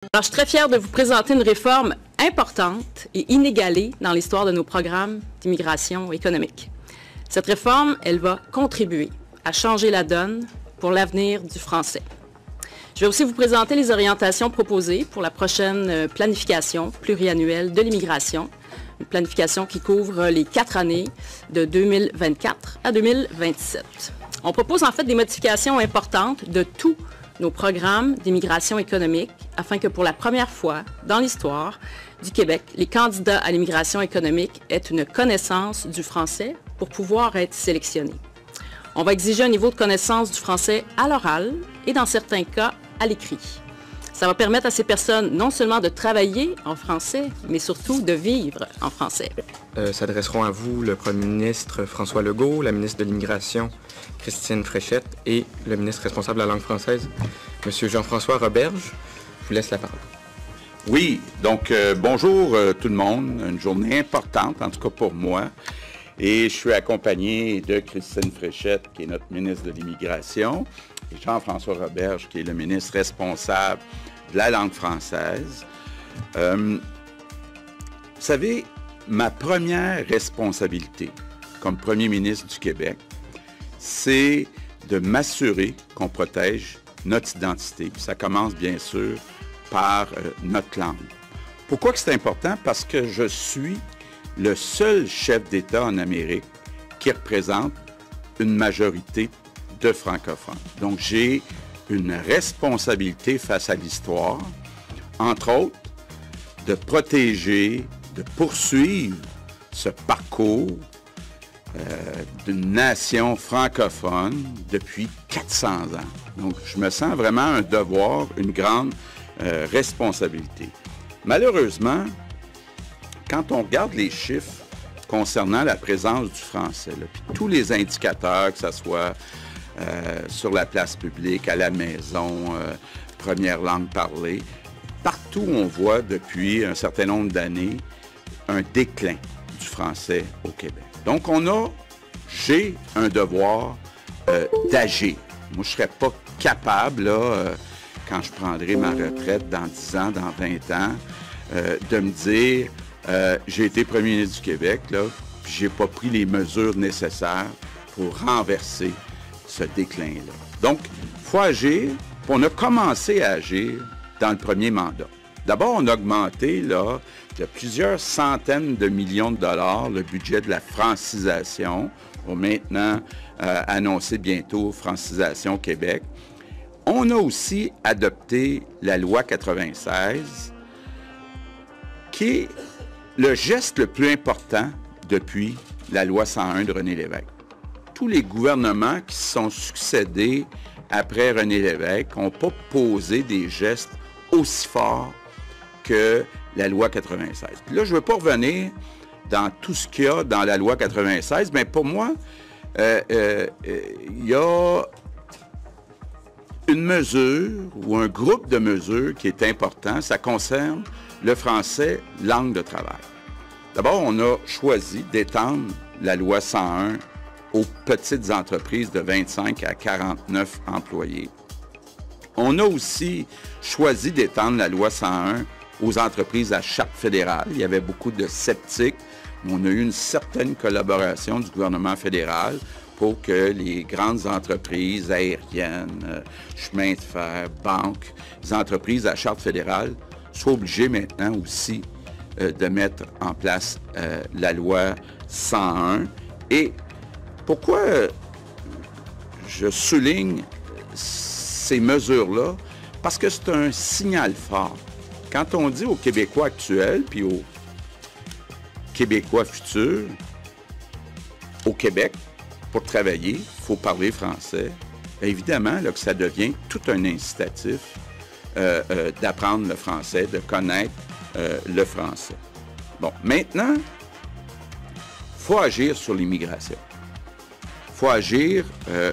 Alors, je suis très fière de vous présenter une réforme importante et inégalée dans l'histoire de nos programmes d'immigration économique. Cette réforme, elle va contribuer à changer la donne pour l'avenir du français. Je vais aussi vous présenter les orientations proposées pour la prochaine planification pluriannuelle de l'immigration, une planification qui couvre les 4 années de 2024 à 2027. On propose en fait des modifications importantes de tous nos programmes d'immigration économique afin que pour la première fois dans l'histoire du Québec, les candidats à l'immigration économique aient une connaissance du français pour pouvoir être sélectionnés. On va exiger un niveau de connaissance du français à l'oral et dans certains cas à l'écrit. Ça va permettre à ces personnes non seulement de travailler en français, mais surtout de vivre en français. S'adresseront à vous le premier ministre François Legault, la ministre de l'Immigration Christine Fréchette et le ministre responsable de la langue française, M. Jean-François Roberge. Je vous laisse la parole. Oui, donc bonjour tout le monde. Une journée importante, en tout cas pour moi. Et je suis accompagné de Christine Fréchette, qui est notre ministre de l'Immigration, et Jean-François Roberge, qui est le ministre responsable de la langue française. Vous savez, ma première responsabilité comme premier ministre du Québec, c'est de m'assurer qu'on protège notre identité. Puis ça commence bien sûr par notre langue. Pourquoi que c'est important? Parce que je suis le seul chef d'État en Amérique qui représente une majorité de francophones. Donc, j'ai une responsabilité face à l'histoire, entre autres, de protéger, de poursuivre ce parcours d'une nation francophone depuis 400 ans. Donc, je me sens vraiment un devoir, une grande responsabilité. Malheureusement, quand on regarde les chiffres concernant la présence du français, là, puis tous les indicateurs, que ce soit sur la place publique, à la maison, première langue parlée, partout on voit depuis un certain nombre d'années un déclin du français au Québec. Donc j'ai un devoir d'agir. Moi, je ne serais pas capable, là, quand je prendrai ma retraite dans 10 ans, dans 20 ans, de me dire j'ai été premier ministre du Québec, là, puis j'ai pas pris les mesures nécessaires pour renverser ce déclin-là. Donc, il faut agir. Puis on a commencé à agir dans le premier mandat. D'abord, on a augmenté, là, de plusieurs centaines de millions de dollars le budget de la francisation. On va maintenant annoncer bientôt Francisation Québec. On a aussi adopté la loi 96, qui est le geste le plus important depuis la loi 101 de René Lévesque. Tous les gouvernements qui se sont succédés après René Lévesque n'ont pas posé des gestes aussi forts que la loi 96. Puis là, je ne veux pas revenir dans tout ce qu'il y a dans la loi 96, mais pour moi, il y a une mesure ou un groupe de mesures qui est important. Ça concerne le français, langue de travail. D'abord, on a choisi d'étendre la loi 101 aux petites entreprises de 25 à 49 employés. On a aussi choisi d'étendre la loi 101 aux entreprises à charte fédérale. Il y avait beaucoup de sceptiques, mais on a eu une certaine collaboration du gouvernement fédéral pour que les grandes entreprises aériennes, chemins de fer, banques, les entreprises à charte fédérale soient obligées maintenant aussi de mettre en place la loi 101. Et pourquoi je souligne ces mesures-là? Parce que c'est un signal fort. Quand on dit aux Québécois actuels, puis aux Québécois futurs, au Québec, pour travailler, il faut parler français, bien évidemment là, que ça devient tout un incitatif d'apprendre le français, de connaître le français. Bon, maintenant, il faut agir sur l'immigration. Il faut agir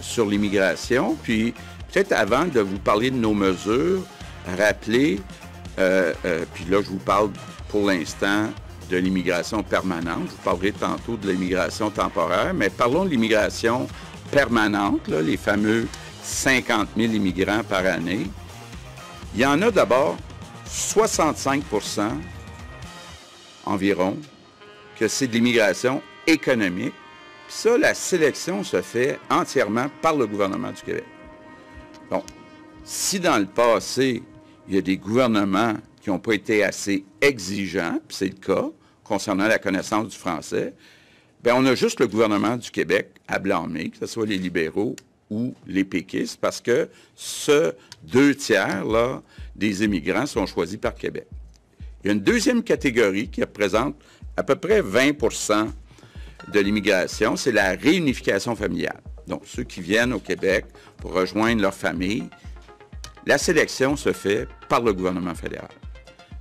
sur l'immigration, puis peut-être avant de vous parler de nos mesures, rappeler, puis là, je vous parle pour l'instant de l'immigration permanente. Je vous parlerai tantôt de l'immigration temporaire, mais parlons de l'immigration permanente, là, les fameux 50 000 immigrants par année. Il y en a d'abord 65% environ que c'est de l'immigration économique. Puis ça, la sélection se fait entièrement par le gouvernement du Québec. Bon, si dans le passé, il y a des gouvernements qui n'ont pas été assez exigeants, puis c'est le cas, concernant la connaissance du français, bien, on a juste le gouvernement du Québec à blâmer, que ce soit les libéraux ou les péquistes, parce que ce 2/3 des immigrants sont choisis par Québec. Il y a une deuxième catégorie qui représente à peu près 20% de l'immigration, c'est la réunification familiale. Donc, ceux qui viennent au Québec pour rejoindre leur famille, la sélection se fait par le gouvernement fédéral.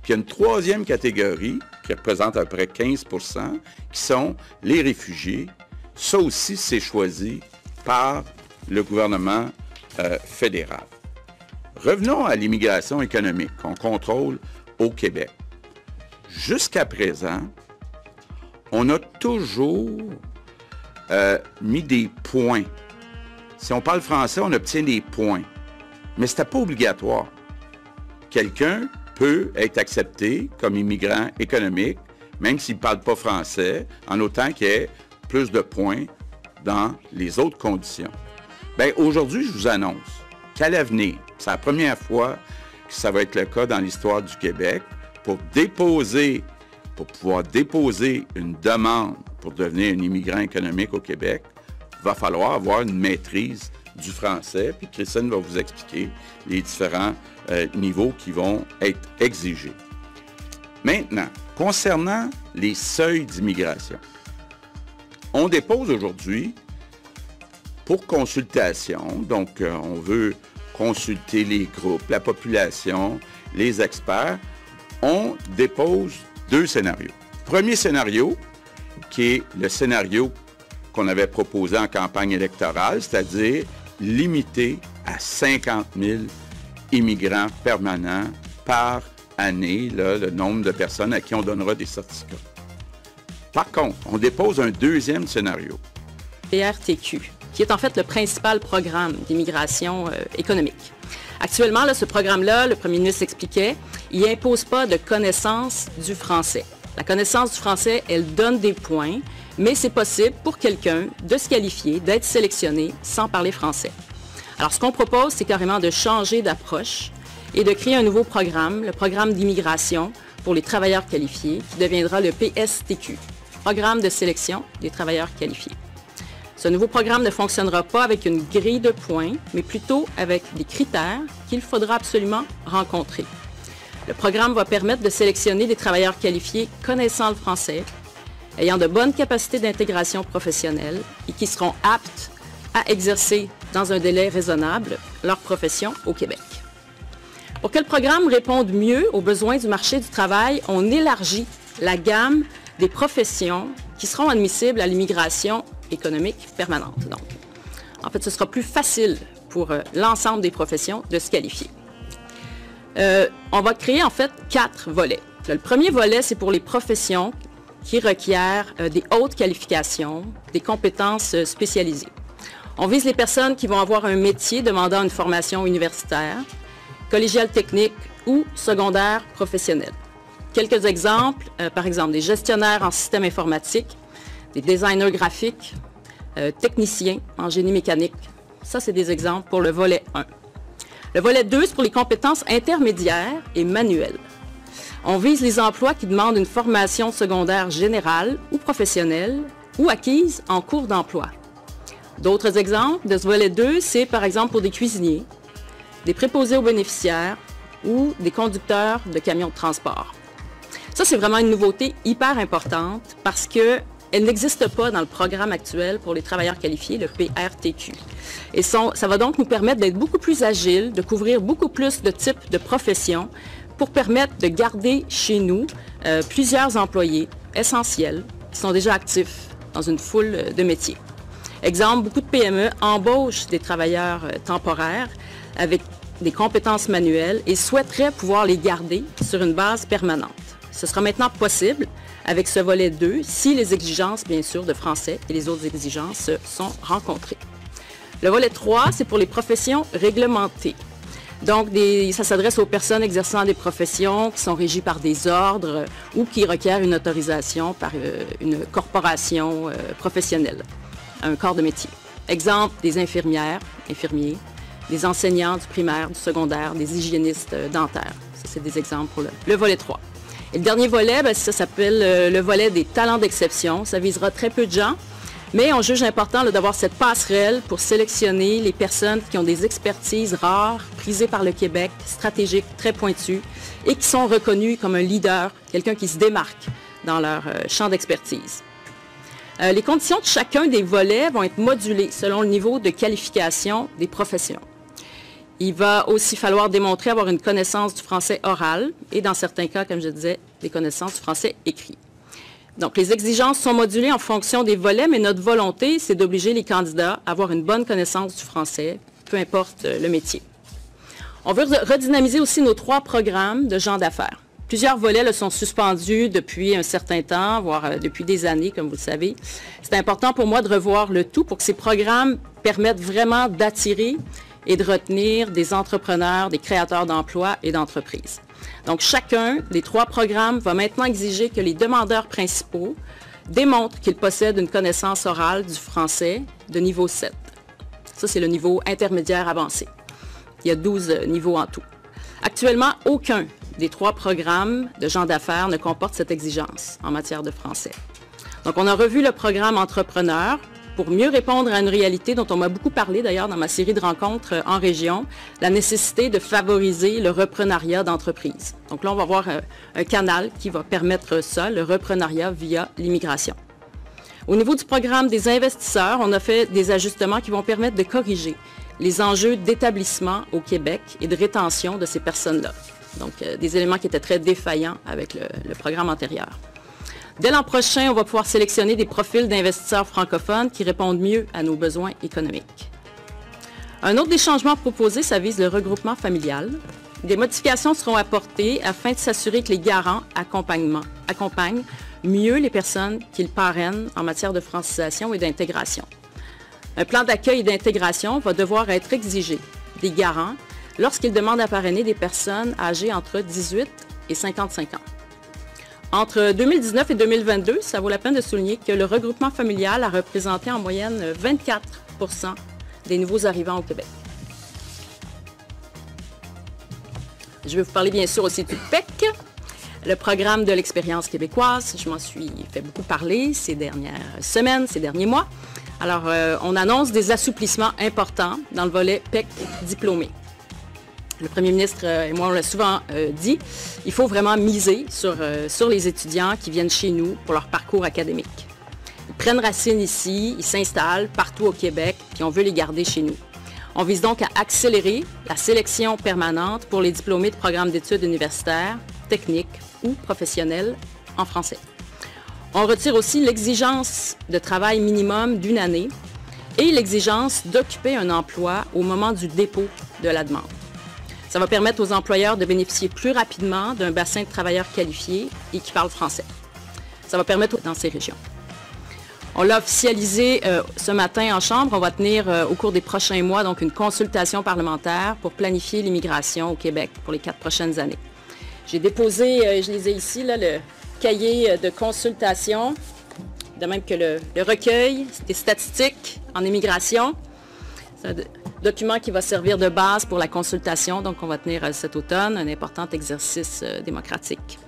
Puis il y a une troisième catégorie qui représente à peu près 15%, qui sont les réfugiés. Ça aussi, c'est choisi par le gouvernement fédéral. Revenons à l'immigration économique qu'on contrôle au Québec. Jusqu'à présent, on a toujours mis des points. Si on parle français, on obtient des points. Mais ce n'était pas obligatoire. Quelqu'un peut être accepté comme immigrant économique, même s'il ne parle pas français, en autant qu'il y ait plus de points dans les autres conditions. Bien, aujourd'hui, je vous annonce qu'à l'avenir, c'est la première fois que ça va être le cas dans l'histoire du Québec, pour pouvoir déposer une demande pour devenir un immigrant économique au Québec, il va falloir avoir une maîtrise du français, puis Christine va vous expliquer les différents niveaux qui vont être exigés. Maintenant, concernant les seuils d'immigration, on dépose aujourd'hui pour consultation, donc on veut consulter les groupes, la population, les experts, on dépose 2 scénarios. Premier scénario, qui est le scénario qu'on avait proposé en campagne électorale, c'est-à-dire limité à 50 000 immigrants permanents par année, là, le nombre de personnes à qui on donnera des certificats. Par contre, on dépose un deuxième scénario. PRTQ, qui est en fait le principal programme d'immigration économique. Actuellement, là, ce programme-là, le premier ministre expliquait, il n'impose pas de connaissance du français. La connaissance du français, elle donne des points, mais c'est possible pour quelqu'un de se qualifier, d'être sélectionné sans parler français. Alors, ce qu'on propose, c'est carrément de changer d'approche et de créer un nouveau programme, le programme d'immigration pour les travailleurs qualifiés, qui deviendra le PSTQ, Programme de sélection des travailleurs qualifiés. Ce nouveau programme ne fonctionnera pas avec une grille de points, mais plutôt avec des critères qu'il faudra absolument rencontrer. Le programme va permettre de sélectionner des travailleurs qualifiés connaissant le français, ayant de bonnes capacités d'intégration professionnelle et qui seront aptes à exercer dans un délai raisonnable leur profession au Québec. Pour que le programme réponde mieux aux besoins du marché du travail, on élargit la gamme des professions qui seront admissibles à l'immigration économique permanente. Donc, en fait, ce sera plus facile pour l'ensemble des professions de se qualifier. On va créer en fait 4 volets. Le premier volet, c'est pour les professions qui requièrent des hautes qualifications, des compétences spécialisées. On vise les personnes qui vont avoir un métier demandant une formation universitaire, collégiale technique ou secondaire professionnelle. Quelques exemples, par exemple, des gestionnaires en système informatique, des designers graphiques, techniciens en génie mécanique. Ça, c'est des exemples pour le volet 1. Le volet 2, c'est pour les compétences intermédiaires et manuelles. On vise les emplois qui demandent une formation secondaire générale ou professionnelle ou acquise en cours d'emploi. D'autres exemples de ce volet 2, c'est par exemple pour des cuisiniers, des préposés aux bénéficiaires ou des conducteurs de camions de transport. Ça, c'est vraiment une nouveauté hyper importante parce qu'elle n'existe pas dans le programme actuel pour les travailleurs qualifiés, le PRTQ. Et ça va donc nous permettre d'être beaucoup plus agiles, de couvrir beaucoup plus de types de professions pour permettre de garder chez nous plusieurs employés essentiels qui sont déjà actifs dans une foule de métiers. Exemple, beaucoup de PME embauchent des travailleurs temporaires avec des compétences manuelles et souhaiteraient pouvoir les garder sur une base permanente. Ce sera maintenant possible avec ce volet 2 si les exigences, bien sûr, de français et les autres exigences sont rencontrées. Le volet 3, c'est pour les professions réglementées. Donc, ça s'adresse aux personnes exerçant des professions qui sont régies par des ordres ou qui requièrent une autorisation par une corporation professionnelle, un corps de métier. Exemple, des infirmières, infirmiers, des enseignants du primaire, du secondaire, des hygiénistes dentaires. Ça, c'est des exemples pour le volet 3. Et le dernier volet, ça s'appelle le volet des talents d'exception. Ça visera très peu de gens, mais on juge important d'avoir cette passerelle pour sélectionner les personnes qui ont des expertises rares, prisées par le Québec, stratégiques, très pointues, et qui sont reconnues comme un leader, quelqu'un qui se démarque dans leur champ d'expertise. Les conditions de chacun des volets vont être modulées selon le niveau de qualification des professions. Il va aussi falloir démontrer avoir une connaissance du français oral et, dans certains cas, comme je disais, des connaissances du français écrit. Donc, les exigences sont modulées en fonction des volets, mais notre volonté, c'est d'obliger les candidats à avoir une bonne connaissance du français, peu importe le métier. On veut redynamiser aussi nos 3 programmes de gens d'affaires. Plusieurs volets sont suspendus depuis un certain temps, voire depuis des années, comme vous le savez. C'est important pour moi de revoir le tout pour que ces programmes permettent vraiment d'attirer et de retenir des entrepreneurs, des créateurs d'emplois et d'entreprises. Donc, chacun des 3 programmes va maintenant exiger que les demandeurs principaux démontrent qu'ils possèdent une connaissance orale du français de niveau 7. Ça, c'est le niveau intermédiaire avancé. Il y a 12 niveaux en tout. Actuellement, aucun des 3 programmes de gens d'affaires ne comporte cette exigence en matière de français. Donc, on a revu le programme Entrepreneur pour mieux répondre à une réalité dont on m'a beaucoup parlé d'ailleurs dans ma série de rencontres en région, la nécessité de favoriser le reprenariat d'entreprise. Donc là, on va voir un canal qui va permettre ça, le reprenariat via l'immigration. Au niveau du programme des investisseurs, on a fait des ajustements qui vont permettre de corriger les enjeux d'établissement au Québec et de rétention de ces personnes-là. Donc, des éléments qui étaient très défaillants avec le programme antérieur. Dès l'an prochain, on va pouvoir sélectionner des profils d'investisseurs francophones qui répondent mieux à nos besoins économiques. Un autre des changements proposés, ça vise le regroupement familial. Des modifications seront apportées afin de s'assurer que les garants accompagnent mieux les personnes qu'ils parrainent en matière de francisation et d'intégration. Un plan d'accueil et d'intégration va devoir être exigé des garants lorsqu'ils demandent à parrainer des personnes âgées entre 18 et 55 ans. Entre 2019 et 2022, ça vaut la peine de souligner que le regroupement familial a représenté en moyenne 24 % des nouveaux arrivants au Québec. Je vais vous parler bien sûr aussi du PEC, le programme de l'expérience québécoise. Je m'en suis fait beaucoup parler ces dernières semaines, ces derniers mois. Alors, on annonce des assouplissements importants dans le volet PEC diplômé. Le premier ministre et moi, on l'a souvent dit, il faut vraiment miser sur les étudiants qui viennent chez nous pour leur parcours académique. Ils prennent racine ici, ils s'installent partout au Québec, puis on veut les garder chez nous. On vise donc à accélérer la sélection permanente pour les diplômés de programmes d'études universitaires, techniques ou professionnels en français. On retire aussi l'exigence de travail minimum d'1 année et l'exigence d'occuper un emploi au moment du dépôt de la demande. Ça va permettre aux employeurs de bénéficier plus rapidement d'un bassin de travailleurs qualifiés et qui parlent français. Ça va permettre dans ces régions. On l'a officialisé ce matin en Chambre. On va tenir au cours des prochains mois donc une consultation parlementaire pour planifier l'immigration au Québec pour les 4 prochaines années. J'ai déposé, je les ai ici, là, le cahier de consultation, de même que le recueil des statistiques en immigration. C'est un document qui va servir de base pour la consultation, donc on va tenir cet automne, un important exercice démocratique.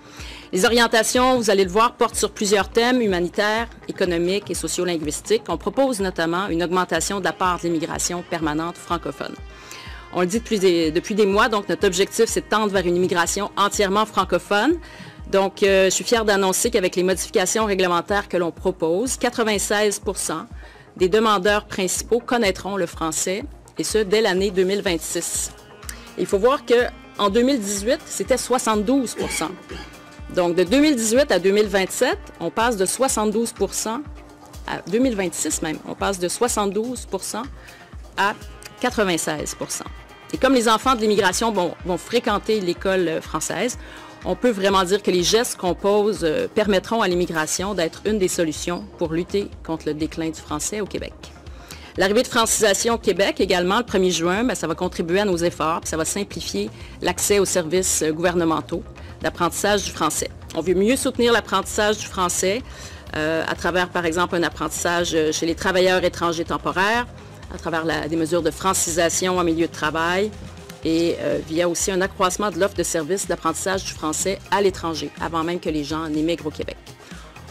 Les orientations, vous allez le voir, portent sur plusieurs thèmes humanitaires, économiques et sociolinguistiques. On propose notamment une augmentation de la part de l'immigration permanente francophone. On le dit depuis des mois, donc notre objectif, c'est de tendre vers une immigration entièrement francophone. Donc, je suis fière d'annoncer qu'avec les modifications réglementaires que l'on propose, 96 % des demandeurs principaux connaîtront le français, et ce, dès l'année 2026. Et il faut voir qu'en 2018, c'était 72 %. Donc, de 2018 à 2027, on passe de 72 % à 2026 même, on passe de 72 % à 96 %. Et comme les enfants de l'immigration vont fréquenter l'école française, on peut vraiment dire que les gestes qu'on pose permettront à l'immigration d'être une des solutions pour lutter contre le déclin du français au Québec. L'arrivée de francisation au Québec également, le 1er juin, bien, ça va contribuer à nos efforts, puis ça va simplifier l'accès aux services gouvernementaux d'apprentissage du français. On veut mieux soutenir l'apprentissage du français à travers, par exemple, un apprentissage chez les travailleurs étrangers temporaires, à travers des mesures de francisation en milieu de travail et via aussi un accroissement de l'offre de services d'apprentissage du français à l'étranger, avant même que les gens n'immigrent au Québec.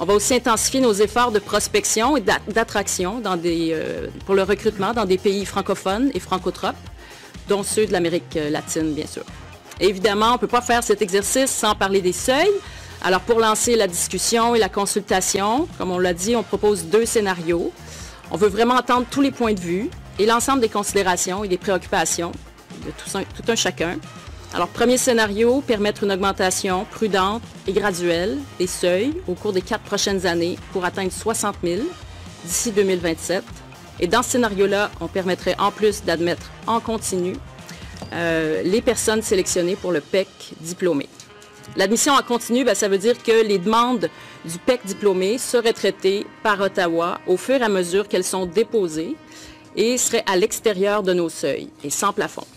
On va aussi intensifier nos efforts de prospection et d'attraction pour le recrutement dans des pays francophones et francotropes, dont ceux de l'Amérique latine, bien sûr. Et évidemment, on ne peut pas faire cet exercice sans parler des seuils. Alors, pour lancer la discussion et la consultation, comme on l'a dit, on propose 2 scénarios. On veut vraiment entendre tous les points de vue et l'ensemble des considérations et des préoccupations de tout un chacun. Alors, premier scénario, permettre une augmentation prudente et graduelle des seuils au cours des 4 prochaines années pour atteindre 60 000 d'ici 2027. Et dans ce scénario-là, on permettrait en plus d'admettre en continu les personnes sélectionnées pour le PEC diplômé. L'admission en continu, bien, ça veut dire que les demandes du PEC diplômé seraient traitées par Ottawa au fur et à mesure qu'elles sont déposées et seraient à l'extérieur de nos seuils et sans plafond.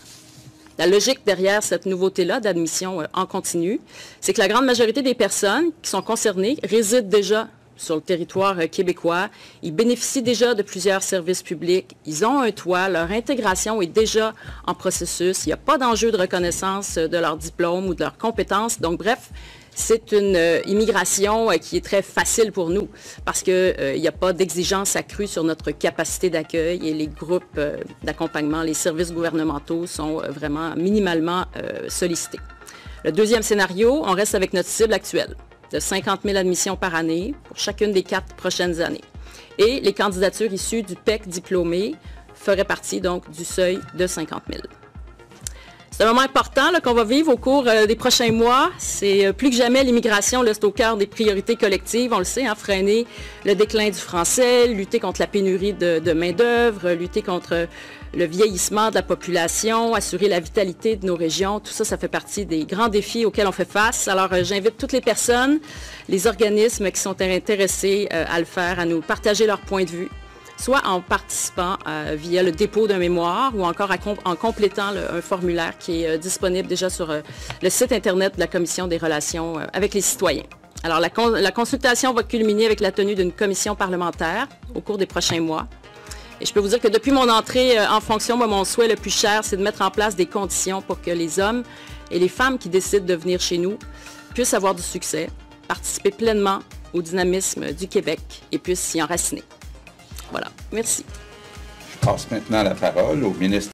La logique derrière cette nouveauté-là d'admission en continu, c'est que la grande majorité des personnes qui sont concernées résident déjà sur le territoire québécois. Ils bénéficient déjà de plusieurs services publics. Ils ont un toit. Leur intégration est déjà en processus. Il n'y a pas d'enjeu de reconnaissance de leur diplôme ou de leurs compétences. Donc, bref, c'est une immigration qui est très facile pour nous parce qu'il n'y a pas d'exigence accrue sur notre capacité d'accueil et les groupes d'accompagnement, les services gouvernementaux sont vraiment minimalement sollicités. Le deuxième scénario, on reste avec notre cible actuelle de 50 000 admissions par année pour chacune des 4 prochaines années. Et les candidatures issues du PEC diplômé feraient partie donc du seuil de 50 000. C'est un moment important qu'on va vivre au cours des prochains mois. C'est plus que jamais l'immigration, c'est au cœur des priorités collectives. On le sait, freiner le déclin du français, lutter contre la pénurie de main-d'œuvre, lutter contre le vieillissement de la population, assurer la vitalité de nos régions. Tout ça, ça fait partie des grands défis auxquels on fait face. Alors, j'invite toutes les personnes, les organismes qui sont intéressés à le faire, à nous partager leur point de vue, soit en participant via le dépôt d'un mémoire ou encore en complétant un formulaire qui est disponible déjà sur le site Internet de la Commission des relations avec les citoyens. Alors, la consultation va culminer avec la tenue d'une commission parlementaire au cours des prochains mois. Et je peux vous dire que depuis mon entrée en fonction, moi, mon souhait le plus cher, c'est de mettre en place des conditions pour que les hommes et les femmes qui décident de venir chez nous puissent avoir du succès, participer pleinement au dynamisme du Québec et puissent s'y enraciner. Voilà. Merci. Je passe maintenant la parole au ministre